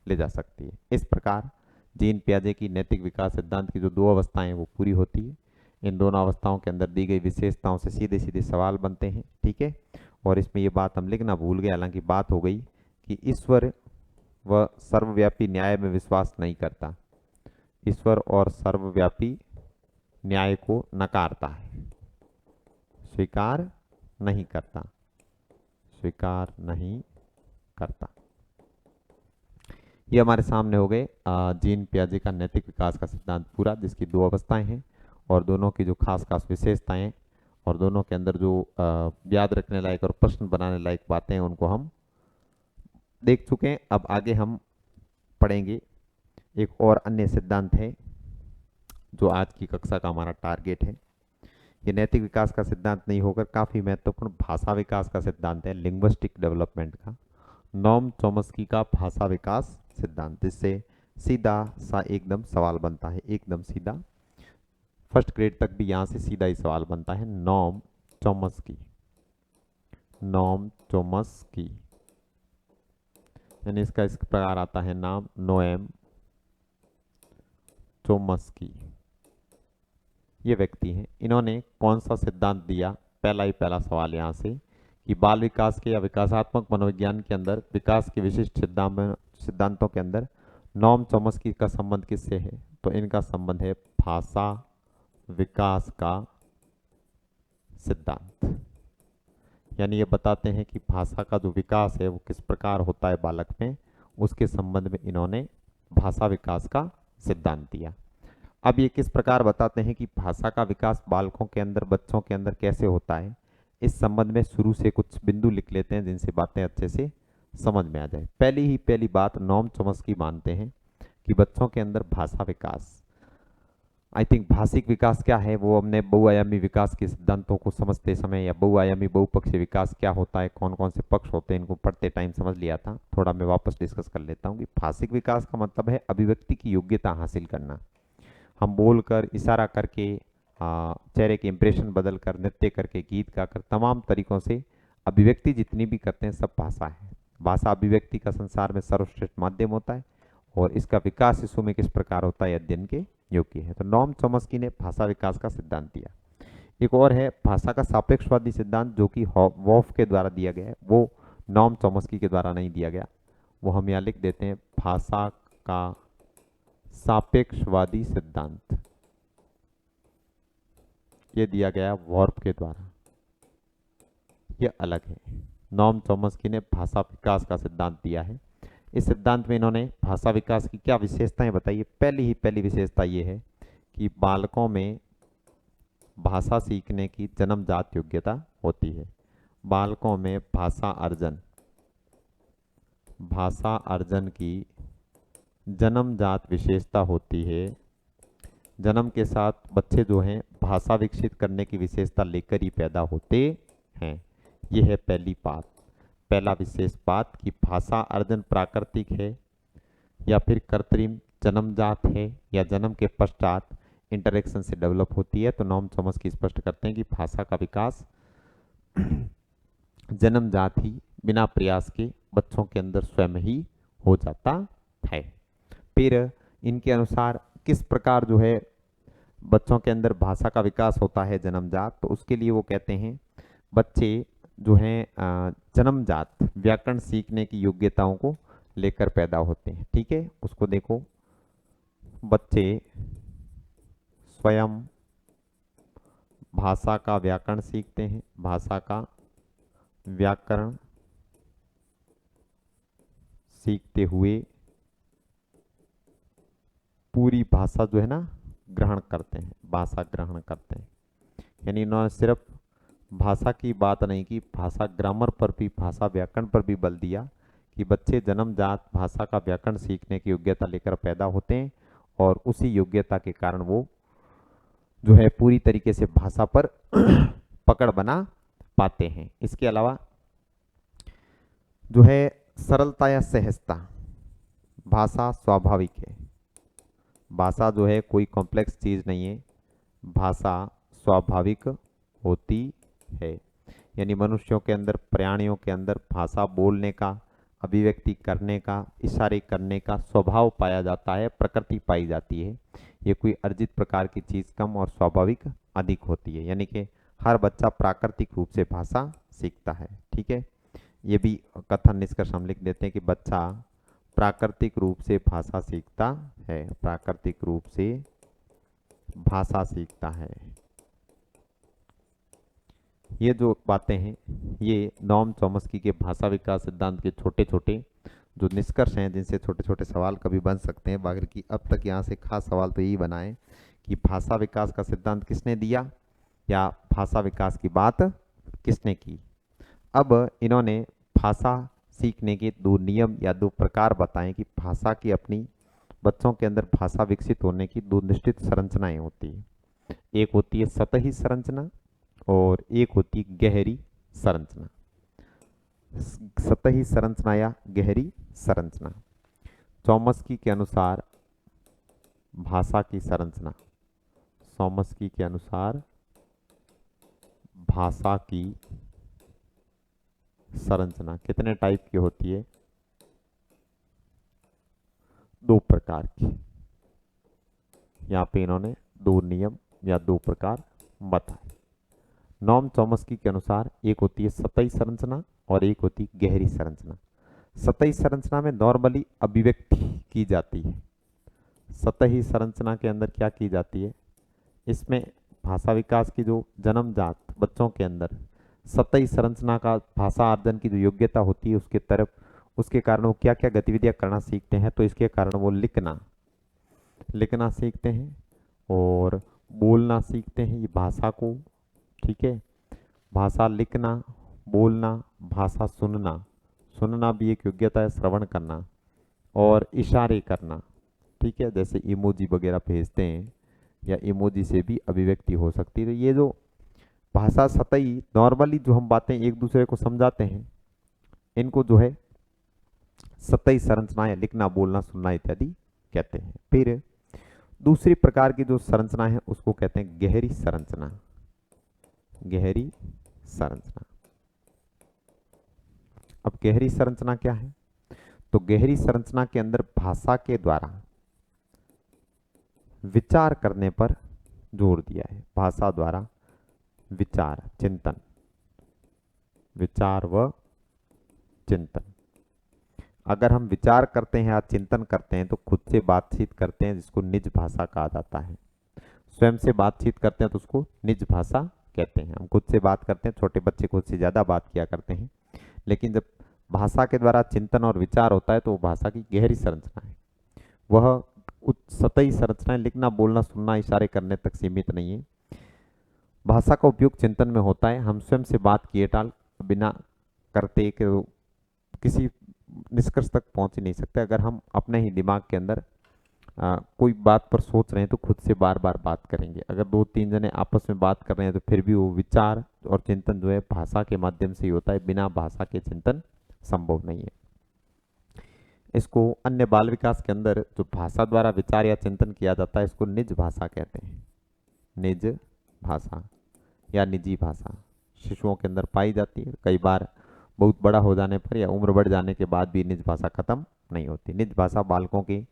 ले जा सकती है। इस प्रकार जीन पियाजे की नैतिक विकास सिद्धांत की जो दो अवस्थाएं हैं वो पूरी होती है। इन दोनों अवस्थाओं के अंदर दी गई विशेषताओं से सीधे सीधे सवाल बनते हैं। ठीक है, और इसमें ये बात हम लिखना भूल गए, हालांकि बात हो गई कि ईश्वर व सर्वव्यापी न्याय में विश्वास नहीं करता, ईश्वर और सर्वव्यापी न्याय को नकारता है, स्वीकार नहीं करता, स्वीकार नहीं करता। ये हमारे सामने हो गए जीन पियाजे का नैतिक विकास का सिद्धांत पूरा, जिसकी दो अवस्थाएं हैं और दोनों की जो खास खास विशेषताएं हैं और दोनों के अंदर जो याद रखने लायक और प्रश्न बनाने लायक बातें हैं उनको हम देख चुके हैं। अब आगे हम पढ़ेंगे एक और अन्य सिद्धांत है जो आज की कक्षा का हमारा टारगेट है। ये नैतिक विकास का सिद्धांत नहीं होकर काफी महत्वपूर्ण भाषा विकास का सिद्धांत है, लिंग्विस्टिक डेवलपमेंट का, नॉम चॉम्स्की का भाषा विकास सिद्धांत, जिससे सीधा सा एकदम सवाल बनता है, एकदम सीधा। फर्स्ट ग्रेड तक भी यहाँ से सीधा ही सवाल बनता है। नॉम चॉम्स्की, नॉम चॉम्स्की, यानी इसका इस प्रकार आता है नाम, नोएम चॉम्स्की। ये व्यक्ति हैं। इन्होंने कौन सा सिद्धांत दिया? पहला सवाल यहाँ से कि बाल विकास के या विकासात्मक मनोविज्ञान के अंदर विकास के विशिष्ट सिद्धांतों के अंदर नॉम चॉम्स्की का संबंध किससे है? तो इनका संबंध है भाषा विकास का सिद्धांत। यानी ये बताते हैं कि भाषा का जो विकास है वो किस प्रकार होता है बालक में, उसके संबंध में इन्होंने भाषा विकास का सिद्धांत दिया। अब ये किस प्रकार बताते हैं कि भाषा का विकास बालकों के अंदर, बच्चों के अंदर कैसे होता है, इस संबंध में शुरू से कुछ बिंदु लिख लेते हैं जिनसे बातें अच्छे से समझ में आ जाए। पहली बात नॉम चॉम्स्की मानते हैं कि बच्चों के अंदर भाषा विकास, आई थिंक भाषिक विकास क्या है वो हमने बहुआयामी विकास के सिद्धांतों को समझते समय, या बहुआयामी बहुपक्षीय विकास क्या होता है, कौन कौन से पक्ष होते हैं, इनको पढ़ते टाइम समझ लिया था। थोड़ा मैं वापस डिस्कस कर लेता हूँ कि भाषिक विकास का मतलब है अभिव्यक्ति की योग्यता हासिल करना। हम बोलकर, इशारा करके, चेहरे के इंप्रेशन बदल कर, नृत्य करके, गीत गाकर, तमाम तरीकों से अभिव्यक्ति जितनी भी करते हैं सब भाषा है। भाषा अभिव्यक्ति का संसार में सर्वश्रेष्ठ माध्यम होता है और इसका विकास शिशु में किस प्रकार होता है अध्ययन के योग्य है। तो नॉम चॉम्स्की ने भाषा विकास का सिद्धांत दिया। एक और है भाषा का सापेक्षवादी सिद्धांत, जो कि वॉफ के द्वारा दिया गया है, वो नॉम चॉम्स्की के द्वारा नहीं दिया गया, वो हम यहाँ लिख देते हैं भाषा का सापेक्षवादी सिद्धांत, ये दिया गया वॉर्फ के द्वारा, ये अलग है। नॉम चॉम्स्की ने भाषा विकास का सिद्धांत दिया है। इस सिद्धांत में इन्होंने भाषा विकास की क्या विशेषताएं बताई? पहली विशेषता ये है कि बालकों में भाषा सीखने की जन्मजात योग्यता होती है। बालकों में भाषा अर्जन की जन्मजात विशेषता होती है। जन्म के साथ बच्चे जो हैं भाषा विकसित करने की विशेषता लेकर ही पैदा होते हैं। यह है पहला विशेष बात कि भाषा अर्जन प्राकृतिक है या फिर कृत्रिम जन्मजात है या जन्म के पश्चात इंटरेक्शन से डेवलप होती है। तो नॉम चॉम्स्की स्पष्ट करते हैं कि भाषा का विकास जन्मजात ही, बिना प्रयास के बच्चों के अंदर स्वयं ही हो जाता है। फिर इनके अनुसार किस प्रकार जो है बच्चों के अंदर भाषा का विकास होता है जन्मजात, तो उसके लिए वो कहते हैं बच्चे जो हैं जन्मजात व्याकरण सीखने की योग्यताओं को लेकर पैदा होते हैं। ठीक है, उसको देखो, बच्चे स्वयं भाषा का व्याकरण सीखते हैं, भाषा का व्याकरण सीखते हुए पूरी भाषा जो है ना ग्रहण करते हैं, भाषा ग्रहण करते हैं। यानी इन्होंने सिर्फ भाषा की बात नहीं की, भाषा ग्रामर पर भी, भाषा व्याकरण पर भी बल दिया कि बच्चे जन्मजात भाषा का व्याकरण सीखने की योग्यता लेकर पैदा होते हैं और उसी योग्यता के कारण वो जो है पूरी तरीके से भाषा पर पकड़ बना पाते हैं। इसके अलावा जो है सरलता या सहजता, भाषा स्वाभाविक है, भाषा जो है कोई कॉम्प्लेक्स चीज नहीं है, भाषा स्वाभाविक होती है। यानी मनुष्यों के अंदर, प्राणियों के अंदर भाषा बोलने का, अभिव्यक्ति करने का, इशारे करने का स्वभाव पाया जाता है, प्रकृति पाई जाती है। ये कोई अर्जित प्रकार की चीज कम और स्वाभाविक अधिक होती है। यानी कि हर बच्चा प्राकृतिक रूप से भाषा सीखता है। ठीक है, ये भी कथन निष्कर्ष हम लिख देते हैं कि बच्चा प्राकृतिक रूप से भाषा सीखता है, प्राकृतिक रूप से भाषा सीखता है। ये जो बातें हैं ये नॉम चॉम्स्की के भाषा विकास सिद्धांत के छोटे छोटे जो निष्कर्ष हैं, जिनसे छोटे छोटे सवाल कभी बन सकते हैं। बाकी अब तक यहाँ से खास सवाल तो यही बना है कि भाषा विकास का सिद्धांत किसने दिया या भाषा विकास की बात किसने की। अब इन्होंने भाषा सीखने के दो नियम या दो प्रकार बताएं कि भाषा की अपनी बच्चों के अंदर भाषा विकसित होने की दो निश्चित संरचनाएं होती है। एक होती है सतही संरचना और एक होती है गहरी संरचना। सतही संरचना या गहरी संरचना। चॉम्स्की के अनुसार भाषा की संरचना, चॉम्स्की के अनुसार भाषा की संरचना कितने टाइप की होती है? दो प्रकार की। यहाँ पे इन्होंने दो नियम या दो प्रकार बताए। नॉम चॉम्स्की के अनुसार एक होती है सतही संरचना और एक होती है गहरी संरचना। सतही संरचना में नॉर्मली अभिव्यक्ति की जाती है। सतही संरचना के अंदर क्या की जाती है? इसमें भाषा विकास की जो जन्मजात बच्चों के अंदर सतही संरचना का भाषा अर्जन की जो योग्यता होती है उसके तरफ, उसके कारण वो क्या क्या गतिविधियां करना सीखते हैं। तो इसके कारण वो लिखना सीखते हैं और बोलना सीखते हैं ये भाषा को। ठीक है, भाषा लिखना, बोलना, भाषा सुनना भी एक योग्यता है, श्रवण करना और इशारे करना। ठीक है, जैसे इमोजी वगैरह भेजते हैं या इमोजी से भी अभिव्यक्ति हो सकती है। तो ये जो भाषा सतही नॉर्मली जो हम बातें एक दूसरे को समझाते हैं इनको जो है सतही संरचना या लिखना, बोलना, सुनना इत्यादि कहते हैं। फिर दूसरी प्रकार की जो संरचना है उसको कहते हैं गहरी संरचना। गहरी संरचना। अब गहरी संरचना क्या है? तो गहरी संरचना के अंदर भाषा के द्वारा विचार करने पर जोर दिया है। भाषा द्वारा विचार, चिंतन, विचार व चिंतन। अगर हम विचार करते हैं या चिंतन करते हैं तो खुद से बातचीत करते हैं जिसको निज भाषा कहा जाता है। स्वयं से बातचीत करते हैं तो उसको निज भाषा कहते हैं। हम खुद से बात करते हैं, छोटे बच्चे खुद से ज़्यादा बात किया करते हैं, लेकिन जब भाषा के द्वारा चिंतन और विचार होता है तो वो भाषा की गहरी संरचना है। वह सतही संरचनाएं लिखना, बोलना, सुनना, इशारे करने तक सीमित नहीं है। भाषा का उपयोग चिंतन में होता है। हम स्वयं से बात किए टाल बिना करते किसी निष्कर्ष तक पहुंच ही नहीं सकते। अगर हम अपने ही दिमाग के अंदर कोई बात पर सोच रहे हैं तो खुद से बार बार बात करेंगे। अगर दो तीन जने आपस में बात कर रहे हैं तो फिर भी वो विचार और चिंतन जो है भाषा के माध्यम से ही होता है, बिना भाषा के चिंतन संभव नहीं है। इसको अन्य बाल विकास के अंदर जो भाषा द्वारा विचार या चिंतन किया जाता है इसको निज भाषा कहते हैं। निज भाषा या निजी भाषा शिशुओं के अंदर पाई जाती है। कई बार बहुत बड़ा हो जाने पर या उम्र बढ़ जाने के बाद भी निज भाषा खत्म नहीं होती। निज भाषा बालकों के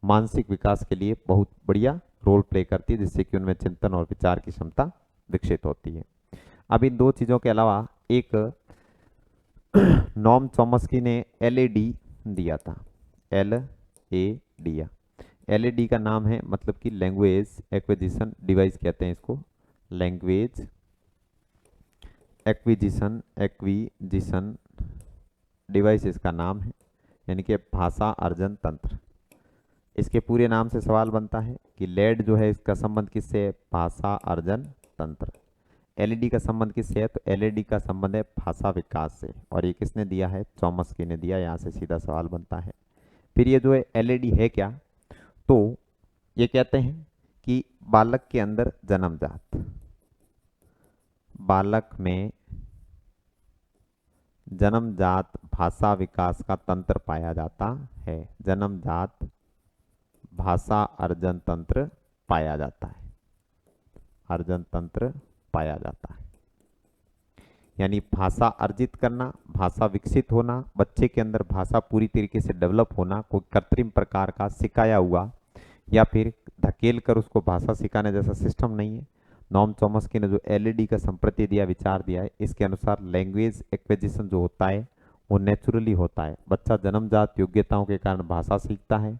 मानसिक विकास के लिए बहुत बढ़िया रोल प्ले करती है, जिससे कि उनमें चिंतन और विचार की क्षमता विकसित होती है। अब इन दो चीज़ों के अलावा एक नॉम चॉम्स्की ने LAD दिया था। LAD का नाम है, मतलब कि लैंग्वेज एक्विजिशन डिवाइस कहते हैं इसको। लैंग्वेज एक्विजिशन डिवाइस इसका नाम है, यानी कि भाषा अर्जन तंत्र। इसके पूरे नाम से सवाल बनता है कि लेड जो है इसका संबंध किससे है? भाषा अर्जन तंत्र। LAD का संबंध किससे है? तो LAD का संबंध है भाषा विकास से। और ये किसने दिया है? चॉम्स्की ने दिया। यहाँ से सीधा सवाल बनता है। फिर ये जो है LAD है क्या? तो ये कहते हैं कि बालक के अंदर जन्मजात, बालक में जन्मजात भाषा विकास का तंत्र पाया जाता है। जन्मजात भाषा अर्जन तंत्र पाया जाता है। अर्जन तंत्र पाया जाता है, यानी भाषा अर्जित करना, भाषा विकसित होना, बच्चे के अंदर भाषा पूरी तरीके से डेवलप होना, कोई कृत्रिम प्रकार का सिखाया हुआ या फिर धकेल कर उसको भाषा सिखाने जैसा सिस्टम नहीं है। नॉम चॉम्स्की ने जो LAD का संप्रति दिया, विचार दिया है, इसके अनुसार लैंग्वेज एक्विजिशन जो होता है वो नेचुरली होता है। बच्चा जन्मजात योग्यताओं के कारण भाषा सीखता है।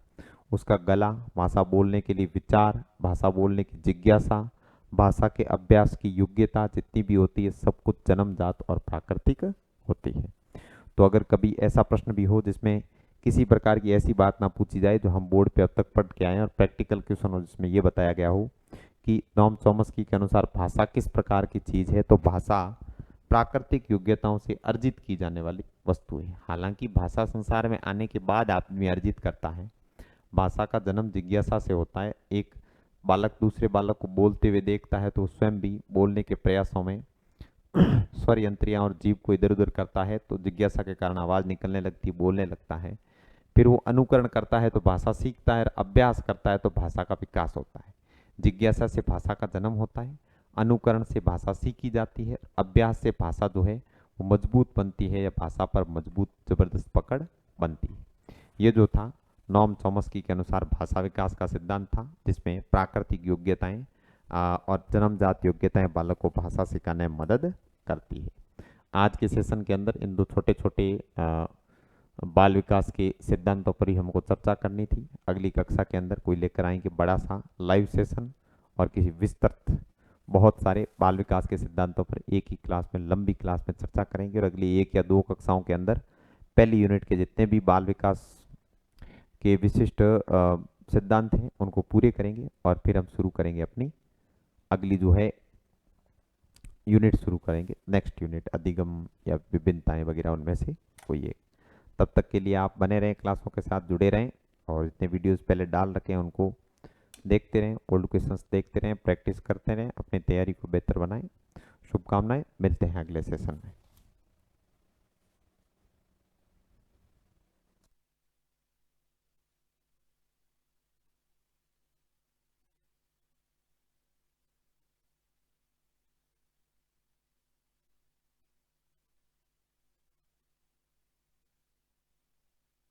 उसका गला, भाषा बोलने के लिए विचार, भाषा बोलने की जिज्ञासा, भाषा के अभ्यास की योग्यता जितनी भी होती है सब कुछ जन्मजात और प्राकृतिक होती है। तो अगर कभी ऐसा प्रश्न भी हो जिसमें किसी प्रकार की ऐसी बात ना पूछी जाए जो हम बोर्ड पे अब तक पढ़ के आए और प्रैक्टिकल क्वेश्चन हो जिसमें ये बताया गया हो कि नॉम चॉम्स्की के अनुसार भाषा किस प्रकार की चीज़ है, तो भाषा प्राकृतिक योग्यताओं से अर्जित की जाने वाली वस्तु है। हालांकि भाषा संसार में आने के बाद आदमी अर्जित करता है। भाषा का जन्म जिज्ञासा से होता है। एक बालक दूसरे बालक को बोलते हुए देखता है तो वो स्वयं भी बोलने के प्रयासों में स्वर यंत्रियां और जीभ को इधर उधर करता है, तो जिज्ञासा के कारण आवाज निकलने लगती है, बोलने लगता है। फिर वो अनुकरण करता है तो भाषा सीखता है, अभ्यास करता है तो भाषा का विकास होता है। जिज्ञासा से भाषा का जन्म होता है, अनुकरण से भाषा सीखी जाती है, अभ्यास से भाषा जो है वो मजबूत बनती है या भाषा पर मजबूत जबरदस्त पकड़ बनती है। ये जो था नॉर्म चॉम्स्की के अनुसार भाषा विकास का सिद्धांत था, जिसमें प्राकृतिक योग्यताएं और जन्मजात योग्यताएं बालक को भाषा सिखाने में मदद करती है। आज के सेशन के अंदर इन दो छोटे छोटे बाल विकास के सिद्धांतों पर ही हमको चर्चा करनी थी। अगली कक्षा के अंदर कोई लेकर आएंगे बड़ा सा लाइव सेशन और किसी विस्तृत बहुत सारे बाल विकास के सिद्धांतों पर एक ही क्लास में, लंबी क्लास में चर्चा करेंगे और अगली 1 या 2 कक्षाओं के अंदर पहली यूनिट के जितने भी बाल विकास के विशिष्ट सिद्धांत हैं उनको पूरे करेंगे और फिर हम शुरू करेंगे अपनी अगली जो है यूनिट शुरू करेंगे। नेक्स्ट यूनिट अधिगम या विभिन्नताएं वगैरह उनमें से कोई एक। तब तक के लिए आप बने रहें, क्लासों के साथ जुड़े रहें और जितने वीडियोस पहले डाल रखे हैं उनको देखते रहें, ओल्ड क्वेश्चंस देखते रहें, प्रैक्टिस करते रहें, अपनी तैयारी को बेहतर बनाएं। शुभकामनाएं, मिलते हैं अगले सेशन में।